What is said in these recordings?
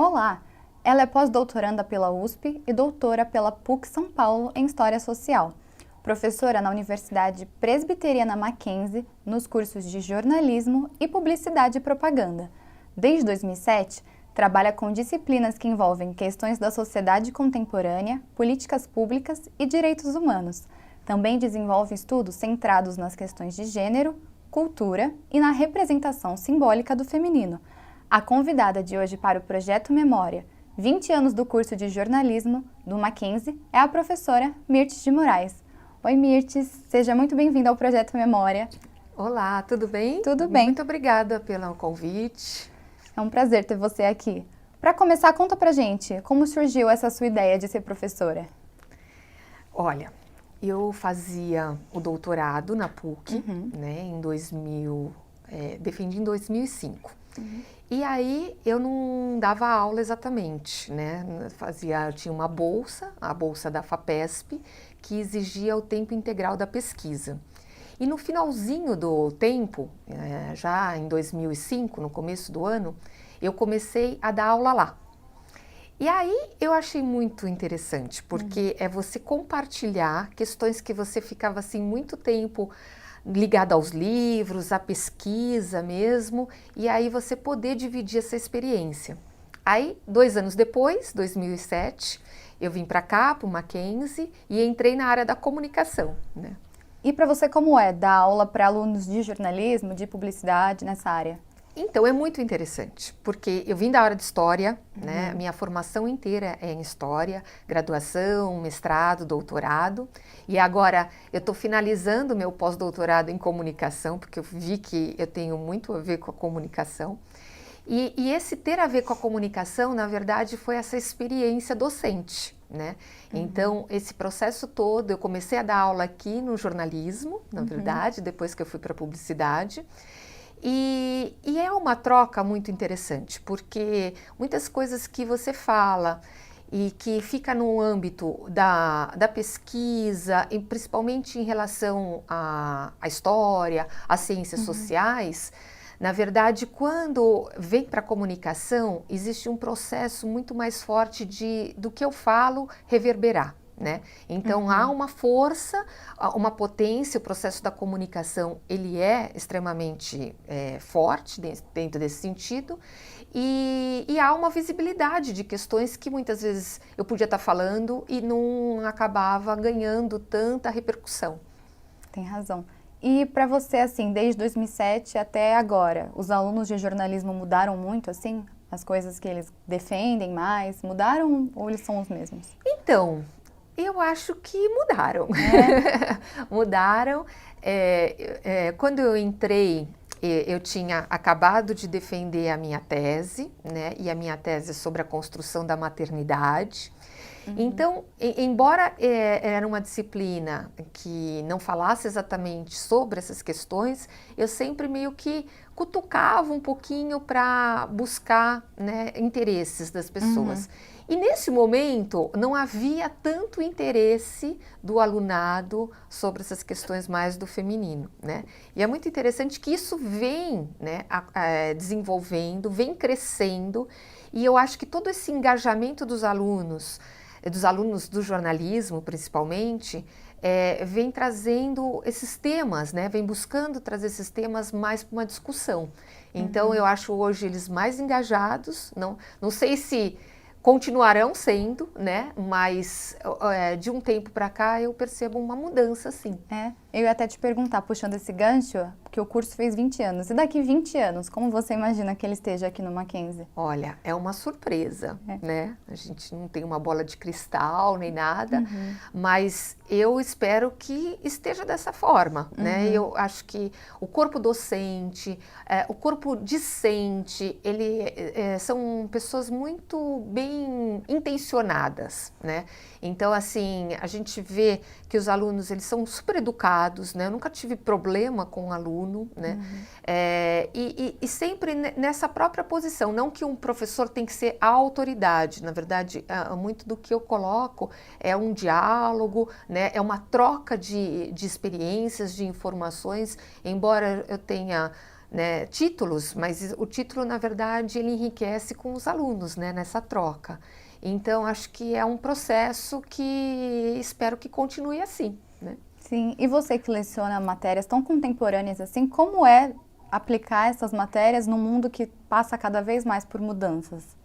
Olá! Ela é pós-doutoranda pela USP e doutora pela PUC São Paulo em História Social. Professora na Universidade Presbiteriana Mackenzie, nos cursos de Jornalismo e Publicidade e Propaganda. Desde 2007, trabalha com disciplinas que envolvem questões da sociedade contemporânea, políticas públicas e direitos humanos. Também desenvolve estudos centrados nas questões de gênero, cultura e na representação simbólica do feminino. A convidada de hoje para o Projeto Memória, 20 anos do curso de jornalismo do Mackenzie, é a professora Mirtes de Moraes. Oi, Mirtes, seja muito bem-vinda ao Projeto Memória. Olá, tudo bem? Tudo bem. Muito obrigada pelo convite. É um prazer ter você aqui. Para começar, conta pra gente, como surgiu essa sua ideia de ser professora? Olha, eu fazia o doutorado na PUC, defendi em 2005. E aí eu não dava aula exatamente, né? Eu tinha uma bolsa, a bolsa da FAPESP, que exigia o tempo integral da pesquisa. E no finalzinho do tempo, já em 2005, no começo do ano, eu comecei a dar aula lá. E aí eu achei muito interessante, porque é você compartilhar questões que você ficava assim muito tempo ligada aos livros, à pesquisa mesmo, e aí você poder dividir essa experiência. Aí, 2 anos depois, 2007, eu vim para cá, para o Mackenzie, e entrei na área da comunicação, né? E para você, como é dar aula para alunos de jornalismo, de publicidade nessa área? Então, é muito interessante, porque eu vim da área de História, né? Minha formação inteira é em História, graduação, mestrado, doutorado, e agora eu estou finalizando meu pós-doutorado em Comunicação, porque eu vi que eu tenho muito a ver com a comunicação. E esse ter a ver com a comunicação, na verdade, foi essa experiência docente, né? Então, esse processo todo, eu comecei a dar aula aqui no jornalismo, na verdade, depois que eu fui para a publicidade. E é uma troca muito interessante, porque muitas coisas que você fala e que fica no âmbito da pesquisa, e principalmente em relação à história, às ciências sociais, na verdade, quando vem para a comunicação, existe um processo muito mais forte do que eu falo reverberar, né? Então, há uma força, uma potência, o processo da comunicação, ele é extremamente forte dentro desse sentido, e há uma visibilidade de questões que muitas vezes eu podia estar falando e não acabava ganhando tanta repercussão. Tem razão. E para você, assim, desde 2007 até agora, os alunos de jornalismo mudaram muito, assim? As coisas que eles defendem mais, mudaram ou eles são os mesmos? Então, eu acho que mudaram. Mudaram. Quando eu entrei, eu tinha acabado de defender a minha tese, né? E a minha tese é sobre a construção da maternidade. Então, embora era uma disciplina que não falasse exatamente sobre essas questões, eu sempre meio que cutucava um pouquinho para buscar, né, interesses das pessoas. E nesse momento não havia tanto interesse do alunado sobre essas questões mais do feminino, né? E é muito interessante que isso vem, né, desenvolvendo, vem crescendo, e eu acho que todo esse engajamento dos alunos do jornalismo principalmente, vem trazendo esses temas, né? Vem buscando trazer esses temas mais para uma discussão. Então eu acho hoje eles mais engajados, não sei se continuarão sendo, né? Mas de um tempo para cá eu percebo uma mudança, sim. Eu ia até te perguntar, puxando esse gancho, que o curso fez 20 anos. E daqui 20 anos, como você imagina que ele esteja aqui no Mackenzie? Olha, é uma surpresa, né? A gente não tem uma bola de cristal nem nada, mas eu espero que esteja dessa forma, né? Eu acho que o corpo docente, o corpo discente, são pessoas muito bem intencionadas, né? Então, assim, a gente vê que os alunos, eles são super educados, né? Eu nunca tive problema com um aluno, né? E sempre nessa própria posição, não que um professor tem que ser a autoridade, na verdade, muito do que eu coloco é um diálogo, né? É uma troca de experiências, de informações, embora eu tenha né, títulos, mas o título, na verdade, ele enriquece com os alunos, né, nessa troca. Então, acho que é um processo que espero que continue assim, né? Sim, e você que leciona matérias tão contemporâneas assim, como é aplicar essas matérias num mundo que passa cada vez mais por mudanças?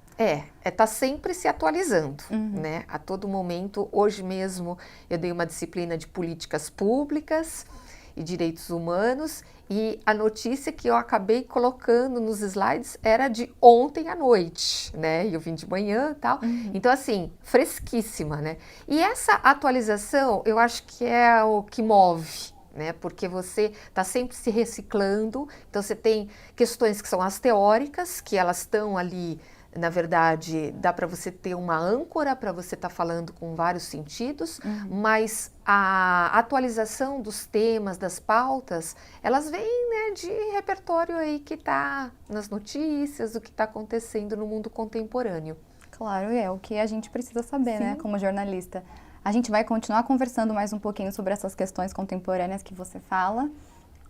Tá sempre se atualizando, né? A todo momento. Hoje mesmo eu dei uma disciplina de políticas públicas e direitos humanos, e a notícia que eu acabei colocando nos slides era de ontem à noite, né? E eu vim de manhã e tal. Então, assim, fresquíssima, né? E essa atualização, eu acho que é o que move, né? Porque você está sempre se reciclando, então você tem questões que são as teóricas, que elas estão ali. Na verdade, dá para você ter uma âncora para você estar falando com vários sentidos, mas a atualização dos temas, das pautas, elas vêm, né, de repertório aí que está nas notícias, o que está acontecendo no mundo contemporâneo. Claro, é o que a gente precisa saber, Sim. né, como jornalista. A gente vai continuar conversando mais um pouquinho sobre essas questões contemporâneas que você fala.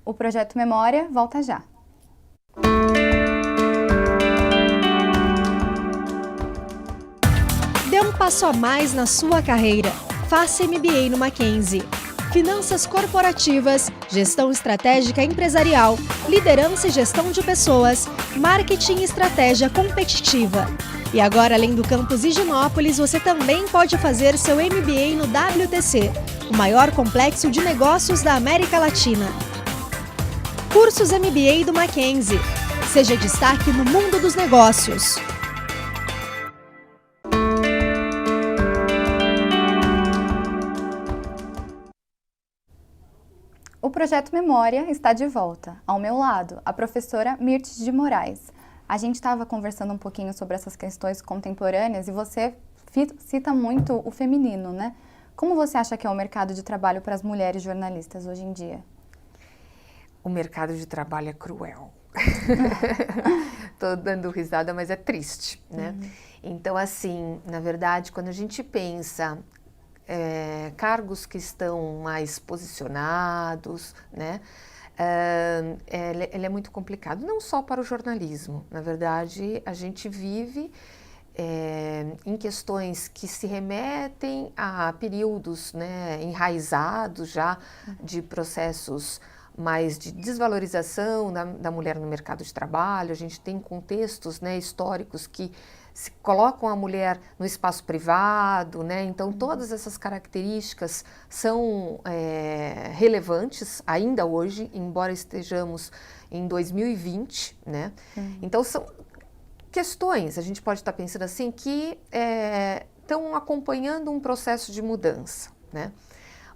O Projeto Memória volta já. Dê um passo a mais na sua carreira. Faça MBA no Mackenzie. Finanças corporativas, gestão estratégica empresarial, liderança e gestão de pessoas, marketing e estratégia competitiva. E agora, além do campus Higienópolis, você também pode fazer seu MBA no WTC, o maior complexo de negócios da América Latina. Cursos MBA do Mackenzie. Seja destaque no mundo dos negócios. O Projeto Memória está de volta. Ao meu lado, a professora Mirtes de Moraes. A gente estava conversando um pouquinho sobre essas questões contemporâneas e você cita muito o feminino, né? Como você acha que é o mercado de trabalho para as mulheres jornalistas hoje em dia? O mercado de trabalho é cruel. Tô dando risada, mas é triste, né? Então, assim, na verdade, quando a gente pensa cargos que estão mais posicionados, né? Ele é muito complicado, não só para o jornalismo. Na verdade, a gente vive em questões que se remetem a períodos, né, enraizados já de processos mais de desvalorização da mulher no mercado de trabalho. A gente tem contextos, né, históricos que se colocam a mulher no espaço privado, né? Então todas essas características são relevantes ainda hoje, embora estejamos em 2020, né? Então são questões, a gente pode estar pensando assim, que estão acompanhando um processo de mudança, né?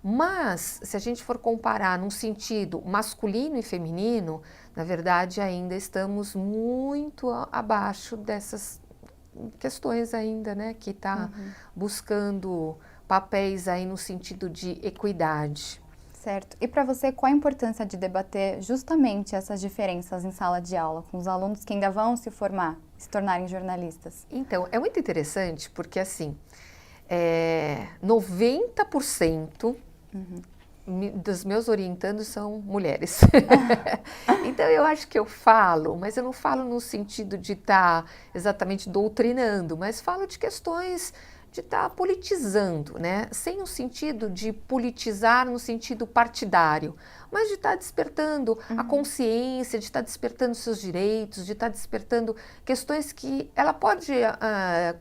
Mas, se a gente for comparar num sentido masculino e feminino, na verdade ainda estamos muito abaixo dessas questões ainda, né, que está buscando papéis aí no sentido de equidade. Certo. E para você, qual a importância de debater justamente essas diferenças em sala de aula com os alunos que ainda vão se formar, se tornarem jornalistas? Então, é muito interessante porque, assim, 90% dos meus orientandos são mulheres. Então eu acho que eu falo, mas eu não falo no sentido de estar exatamente doutrinando, mas falo de questões de estar politizando, né? Sem o sentido de politizar no sentido partidário, mas de estar despertando a consciência, de estar despertando seus direitos, de estar despertando questões que ela pode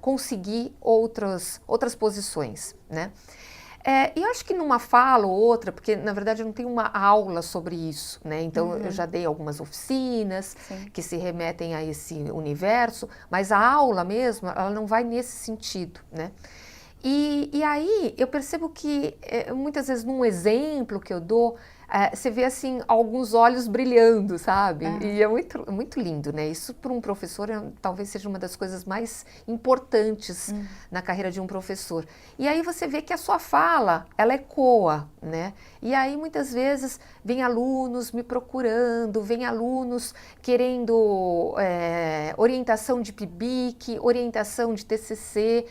conseguir outras posições, né? E eu acho que numa fala ou outra, porque na verdade eu não tenho uma aula sobre isso, né? Então eu já dei algumas oficinas que se remetem a esse universo, mas a aula mesmo, ela não vai nesse sentido, né? E aí eu percebo que muitas vezes num exemplo que eu dou, você vê assim alguns olhos brilhando, sabe? E é muito, muito lindo, né? Isso para um professor talvez seja uma das coisas mais importantes na carreira de um professor. E aí você vê que a sua fala, ela ecoa, né? E aí muitas vezes vem alunos me procurando, vem alunos querendo orientação de PIBIC, orientação de TCC,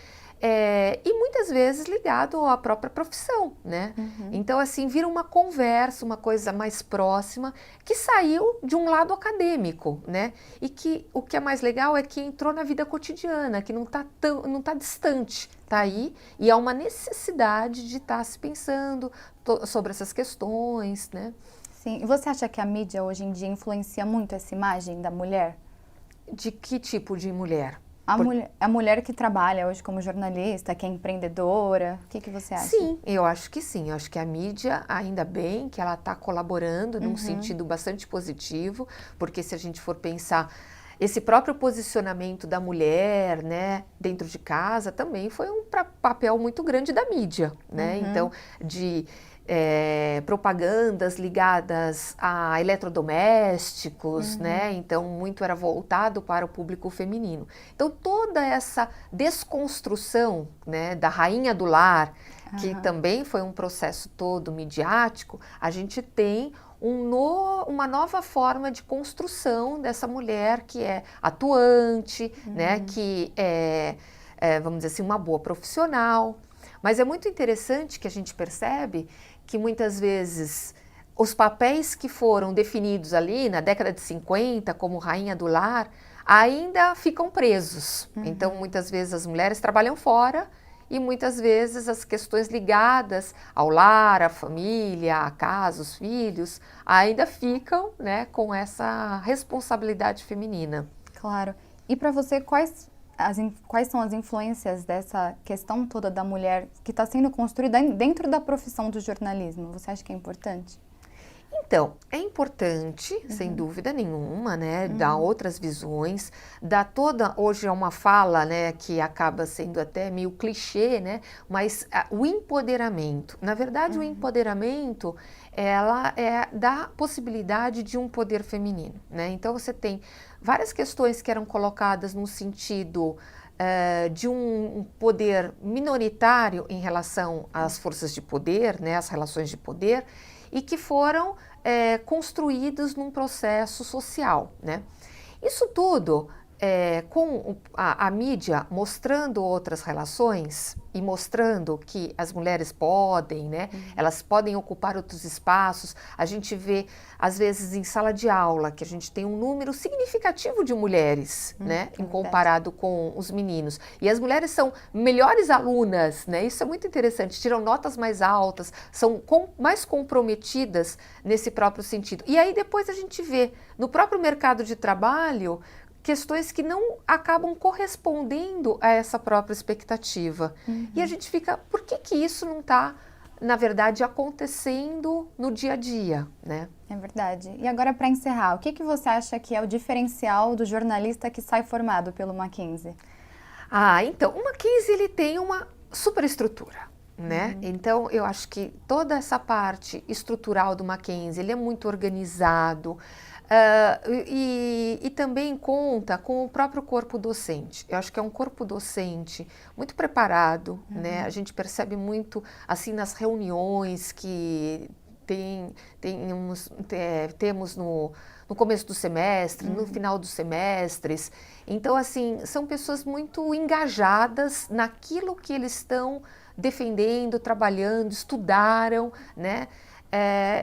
e muitas vezes ligado à própria profissão, né? Então, assim, vira uma conversa, uma coisa mais próxima, que saiu de um lado acadêmico, né? E que o que é mais legal é que entrou na vida cotidiana, que não tá distante, tá aí, e há uma necessidade de estar se pensando sobre essas questões, né? Sim, e você acha que a mídia hoje em dia influencia muito essa imagem da mulher? De que tipo de mulher? A mulher que trabalha hoje como jornalista, que é empreendedora, o que você acha? Sim, eu acho que sim. Eu acho que a mídia, ainda bem que ela está colaborando num sentido bastante positivo, porque se a gente for pensar, esse próprio posicionamento da mulher, né, dentro de casa, também foi um papel muito grande da mídia, né? Então, de propagandas ligadas a eletrodomésticos, né? Então, muito era voltado para o público feminino. Então, toda essa desconstrução, né, da rainha do lar, que também foi um processo todo midiático, a gente tem uma nova forma de construção dessa mulher que é atuante, né, que vamos dizer assim, uma boa profissional. Mas é muito interessante que a gente percebe que muitas vezes os papéis que foram definidos ali na década de 50 como rainha do lar ainda ficam presos. Então, muitas vezes as mulheres trabalham fora e muitas vezes as questões ligadas ao lar, à família, à casa, os filhos, ainda ficam, né, com essa responsabilidade feminina. Claro. E para você, quais são as influências dessa questão toda da mulher que está sendo construída dentro da profissão do jornalismo? Você acha que é importante? Então, é importante, sem dúvida nenhuma, né, dar outras visões, hoje é uma fala, né, que acaba sendo até meio clichê, né, mas o empoderamento, na verdade o empoderamento, ela dá possibilidade de um poder feminino, né, então você tem várias questões que eram colocadas no sentido de um poder minoritário em relação às forças de poder, né, às relações de poder, e que foram construídos num processo social, né? Isso tudo, com a mídia mostrando outras relações e mostrando que as mulheres podem, né? Elas podem ocupar outros espaços. A gente vê, às vezes, em sala de aula, que a gente tem um número significativo de mulheres, né? Em comparado com os meninos. E as mulheres são melhores alunas, né? Isso é muito interessante. Tiram notas mais altas, são mais comprometidas nesse próprio sentido. E aí depois a gente vê, no próprio mercado de trabalho, questões que não acabam correspondendo a essa própria expectativa. E a gente fica, por que isso não está, na verdade, acontecendo no dia a dia, né? É verdade. E agora, para encerrar, o que você acha que é o diferencial do jornalista que sai formado pelo Mackenzie? Então, o Mackenzie, ele tem uma superestrutura, né? Então, eu acho que toda essa parte estrutural do Mackenzie, ele é muito organizado, e também conta com o próprio corpo docente. Eu acho que é um corpo docente muito preparado, né? A gente percebe muito assim nas reuniões que temos no começo do semestre, no final dos semestres. Então, assim, são pessoas muito engajadas naquilo que eles estão defendendo, trabalhando, estudaram, né?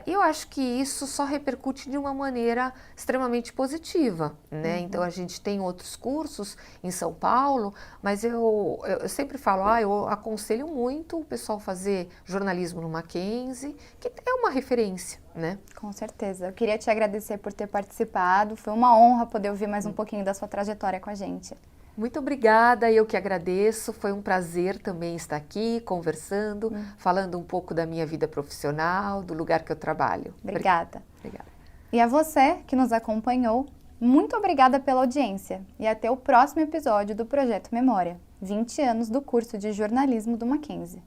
Eu acho que isso só repercute de uma maneira extremamente positiva, né? Então, a gente tem outros cursos em São Paulo, mas eu sempre falo, eu aconselho muito o pessoal fazer jornalismo no Mackenzie, que é uma referência, né? Com certeza. Eu queria te agradecer por ter participado. Foi uma honra poder ouvir mais um pouquinho da sua trajetória com a gente. Muito obrigada, eu que agradeço, foi um prazer também estar aqui conversando, falando um pouco da minha vida profissional, do lugar que eu trabalho. Obrigada. Obrigada. E a você que nos acompanhou, muito obrigada pela audiência e até o próximo episódio do Projeto Memória, 20 anos do curso de jornalismo do Mackenzie.